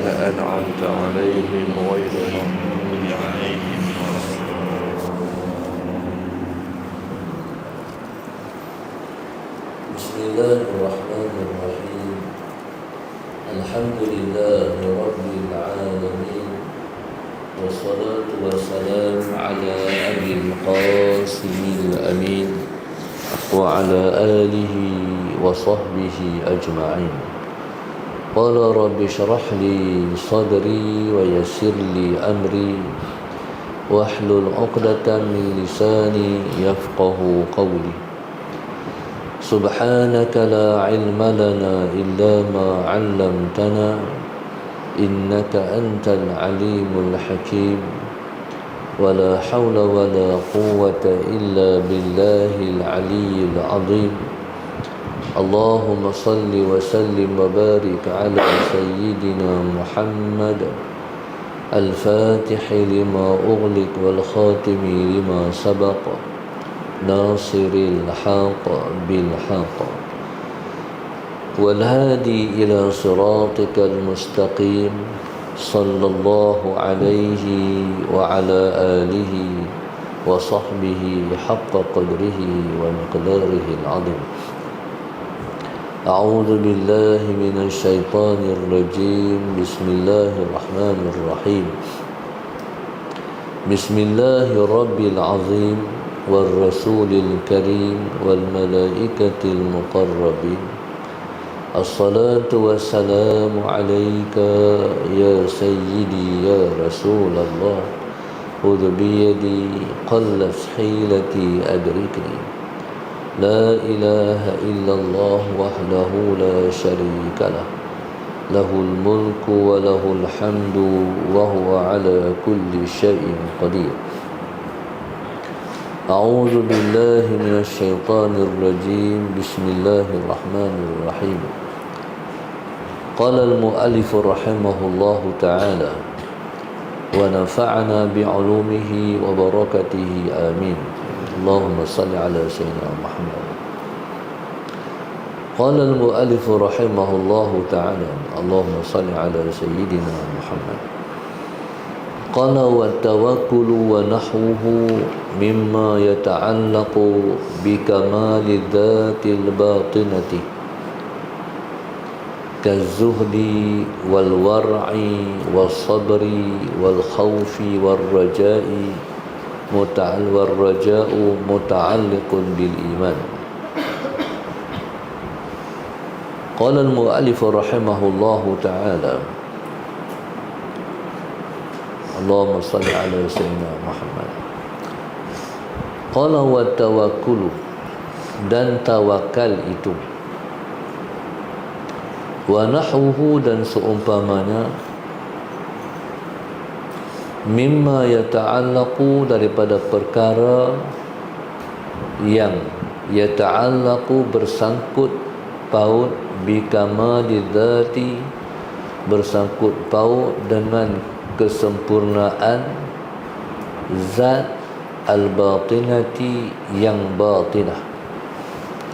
أنعمت عليهم غير المغضوب عليهم ولا بسم الله الرحمن الرحيم. الحمد لله رب العالمين، والصلاة والسلام على أبي القاسم الأمين وعلى آله وصحبه أجمعين. قال رب اشرح لي صدري ويسر لي أمري واحلل عقدة من لساني يفقه قولي. سبحانك لا علم لنا إلا ما علمتنا إنك أنت العليم الحكيم. ولا حول ولا قوة إلا بالله العلي العظيم. اللهم صل وسلم وبارك على سيدنا محمد الفاتح لما أغلق والخاتم لما سبق ناصر الحق بالحق والهادي إلى صراطك المستقيم صلى الله عليه وعلى آله وصحبه حق قدره ومقداره العظيم. أعوذ بالله من الشيطان الرجيم. بسم الله الرحمن الرحيم. بسم الله رب العظيم والرسول الكريم والملائكة المقربين. الصلاة والسلام عليك يا سيدي يا رسول الله. خذ بيدي قلت حيلتي أدركني. لا إله إلا الله وحده لا شريك له. له الملك وله الحمد وهو على كل شيء قدير. أعوذ بالله من الشيطان الرجيم. بسم الله الرحمن الرحيم. قال المؤلف رحمه الله تعالى ونفعنا بعلومه وبركته آمين. اللهم صل على سيدنا محمد. قال المؤلف رحمه الله تعالى اللهم صل على سيدنا محمد. قال والتوكل ونحوه مما يتعلق بكمال الذات الباطنة كالزهد والورع والصبر والخوف والرجاء متعلق بالإيمان. قال المؤلف رحمه الله تعالى اللهم صل على سيدنا Muhammad. Qala wa tawakkulu, dan tawakal itu, wa nahwuhu, dan seumpamanya, mimma yata'allaqu, daripada perkara yang yata'allaqu, bersangkut paut, bikamali dzati, bersangkut paut dengan kesempurnaan zat al-batinati, yang batinah.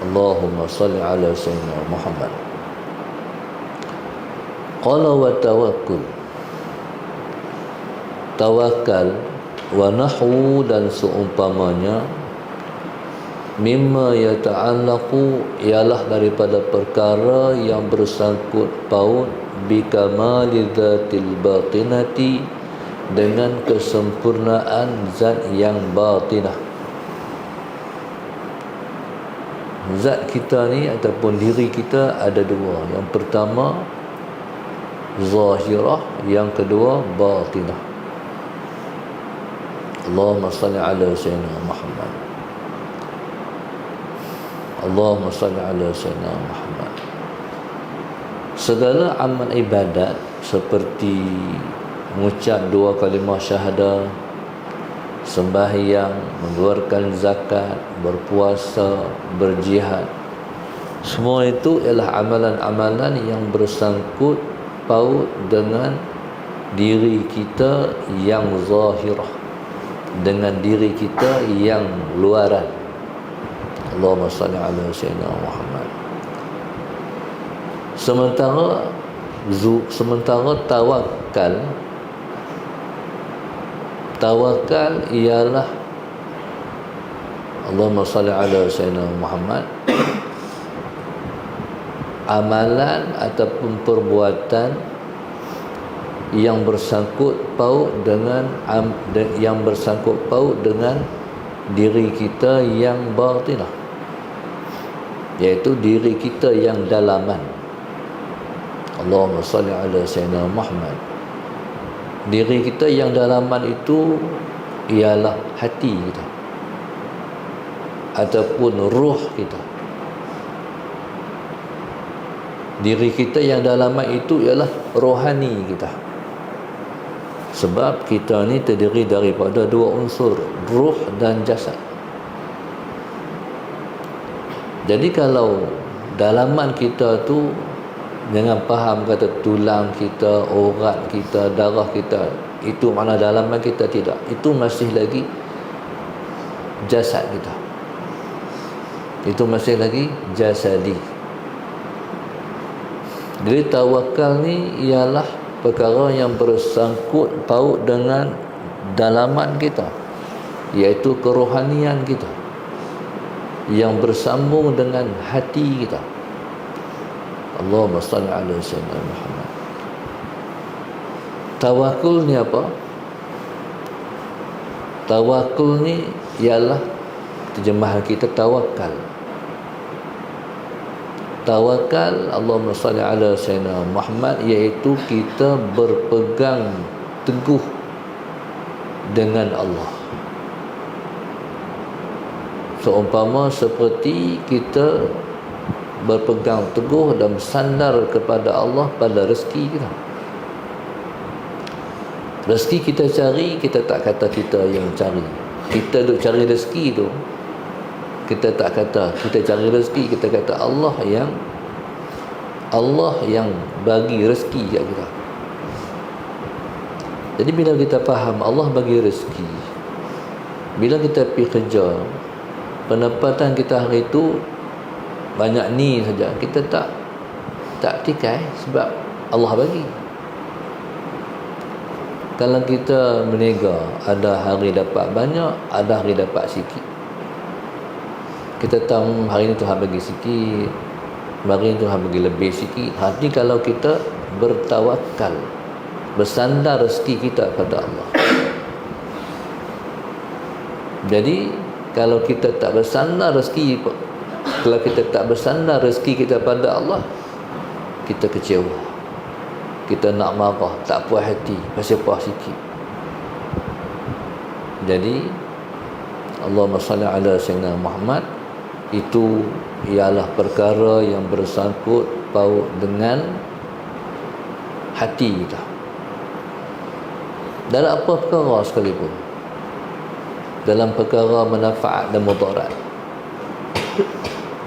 Allahumma salli ala sayyidina Muhammad. Qala wa tawakkul, tawakal, wa nahwu, dan seumpamanya, mimma yata'allaqu, ialah daripada perkara yang bersangkut paut, bikamali dzatil batinati, dengan kesempurnaan zat yang batinah. Zat kita ni ataupun diri kita ada dua. Yang pertama zahirah, yang kedua batinah. Allahumma salli ala sayyidina Muhammad. Allahumma salli ala sayyidina Muhammad. Segala amal ibadat seperti mengucap dua kalimah syahadah, sembahyang, mengeluarkan zakat, berpuasa, berjihad, semua itu ialah amalan-amalan yang bersangkut paut dengan diri kita yang zahirah, dengan diri kita yang luaran. Allahumma salli ala sayyidina Muhammad. Sementara Sementara tawakal ialah Allahumma salli ala Sayyidina Muhammad, amalan ataupun perbuatan yang bersangkut paut dengan diri kita yang batinah, iaitu diri kita yang dalaman. Allahumma salli ala Sayyidina Muhammad. Diri kita yang dalaman itu ialah hati kita ataupun ruh kita. Diri kita yang dalaman itu ialah rohani kita. Sebab kita ni terdiri daripada dua unsur, ruh dan jasad. Jadi kalau dalaman kita tu, jangan faham kata tulang kita, urat kita, darah kita, itu makna dalaman kita, tidak. Itu masih lagi jasad kita. Itu masih lagi jasadi. Jadi tawakal ni ialah perkara yang bersangkut paut dengan dalaman kita, iaitu kerohanian kita yang bersambung dengan hati kita. Allahumma salli ala Sayyidina Muhammad. Tawakul ni apa? Tawakul ni ialah terjemahan kita tawakal. Tawakal, Allahumma salli ala Sayyidina Muhammad, iaitu kita berpegang teguh dengan Allah. Seumpama seperti kita berpegang teguh dan bersandar kepada Allah pada rezeki kita. Rezeki kita cari, kita tak kata kita yang cari. Kita duk cari rezeki tu, kita tak kata kita cari rezeki, kita kata Allah yang bagi rezeki kat kita. Jadi bila kita faham Allah bagi rezeki, bila kita pergi kerja, pendapatan kita hari itu banyak ni saja, kita tak tikai sebab Allah bagi. Kalau kita berniaga, ada hari dapat banyak, ada hari dapat sikit. Kita tahu hari ni Tuhan bagi sikit, hari ni Tuhan bagi lebih sikit. Hati kalau kita bertawakal, bersandar rezeki kita pada Allah. Jadi kalau kita tak bersandar rezeki, kalau kita tak bersandar rezeki kita pada Allah, kita kecewa, kita nak marah, tak puas hati, masih puas sikit. Jadi Allahumma salli ala Sayyidina Muhammad, itu ialah perkara yang bersangkut paut dengan hati kita. Dalam apa perkara sekalipun, dalam perkara manfaat dan mudarat,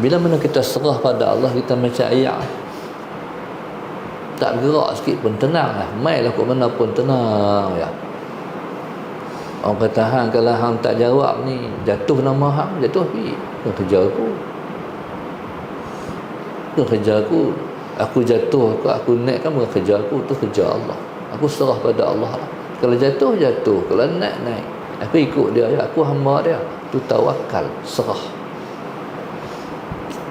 bila mana kita serah pada Allah, kita macam ayam, tak gerak sikit pun tenang lah, main lah kat mana pun tenang ya. Orang kata hang, kalau hang tak jawab ni, jatuh nama hang, jatuh pergi. Itu kerja aku, itu kerja aku. Aku jatuh, aku naik kan bukan kerja aku, itu kerja Allah. Aku serah pada Allah lah. Kalau jatuh, jatuh. Kalau naik, naik. Aku ikut dia, aku hamba dia. Itu tawakal, serah.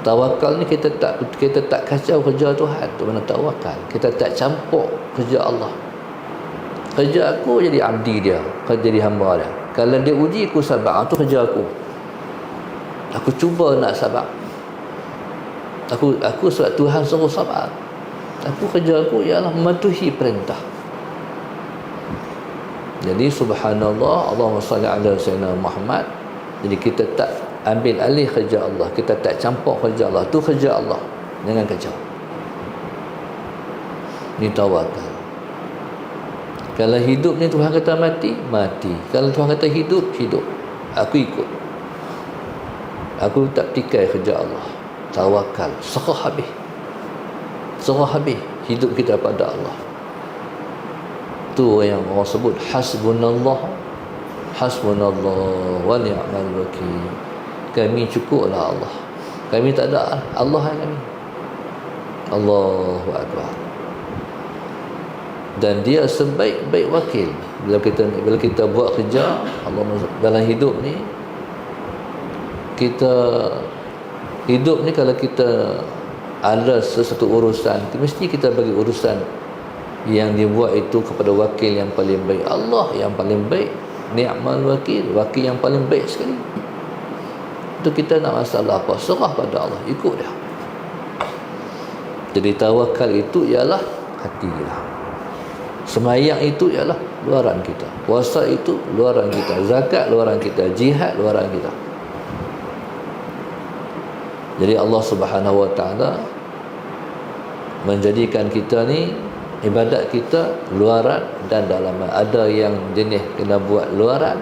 Tawakal ni kita tak kacau kerja Tuhan, tu mana tawakal. Kita tak campur kerja Allah. Kerja aku jadi abdi dia, jadi hamba dia. Kalau dia uji aku sabar, tu kerja aku. Aku cuba nak sabar. Aku sebab Tuhan suruh sabar. Aku kerja aku ialah mematuhi perintah. Jadi subhanallah, Allahumma salli ala Sayyidina Muhammad. Jadi kita tak ambil alih kerja Allah, kita tak campur kerja Allah. Tu kerja Allah, jangan kacau. Ni tawakal. Kalau hidup ni Tuhan kata mati, mati. Kalau Tuhan kata hidup, hidup. Aku ikut. Aku tak tikai kerja Allah. Tawakal, serah habis. Serah habis hidup kita pada Allah. Tu yang orang sebut hasbunallah, hasbunallah wa ni'mal wakil. Kami cukuplah Allah. Kami tak ada Allah kami. Allahu akbar. dan dia sebaik-baik wakil. Bila kita buat kerja Allah dalam hidup ni, kita hidup ni kalau kita ada sesuatu urusan, mesti kita bagi urusan yang dibuat itu kepada wakil yang paling baik. Allah yang paling baik, ni'mal wakil, wakil yang paling baik sekali. Itu kita nak masalah apa, serah pada Allah, ikut dia. Jadi tawakal itu ialah hati kita. Semayang itu ialah luaran kita. Puasa itu luaran kita. Zakat luaran kita. Jihad luaran kita. Jadi Allah Subhanahu Wa Taala menjadikan kita ni, ibadat kita luaran dan dalaman. Ada yang jenis kena buat luaran,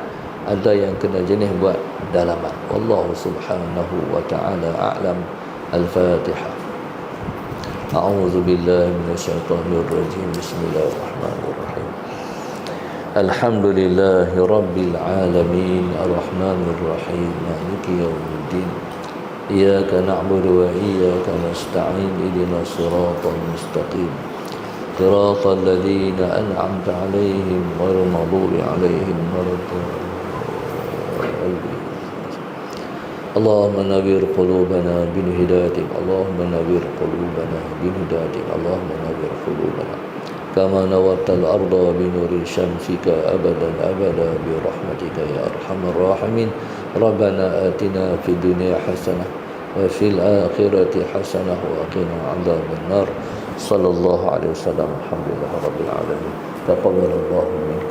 ada yang kena jenis buat dalaman. Wallahu Subhanahu Wa Taala a'lam. Al-Fatihah. أعوذ بالله من الشيطان الرجيم بسم الله الرحمن الرحيم الحمد لله رب العالمين الرحمن الرحيم مالك يوم الدين إياك نعبد وإياك نستعين اهدنا الصراط المستقيم صراط الذين أنعمت عليهم غير المغضوب عليهم ولا الضالين اللهم نوّر قلوبنا بهدايتك اللهم نوّر قلوبنا بهدايتك اللهم نوّر قلوبنا كما نورت الأرض بنور شمسك أبدا أبدا برحمتك يا أرحم الراحمين ربنا آتنا في الدنيا حسنة وفي الآخرة حسنة وقنا عذاب النار صلى الله عليه وسلم الحمد لله رب العالمين تقبل الله منك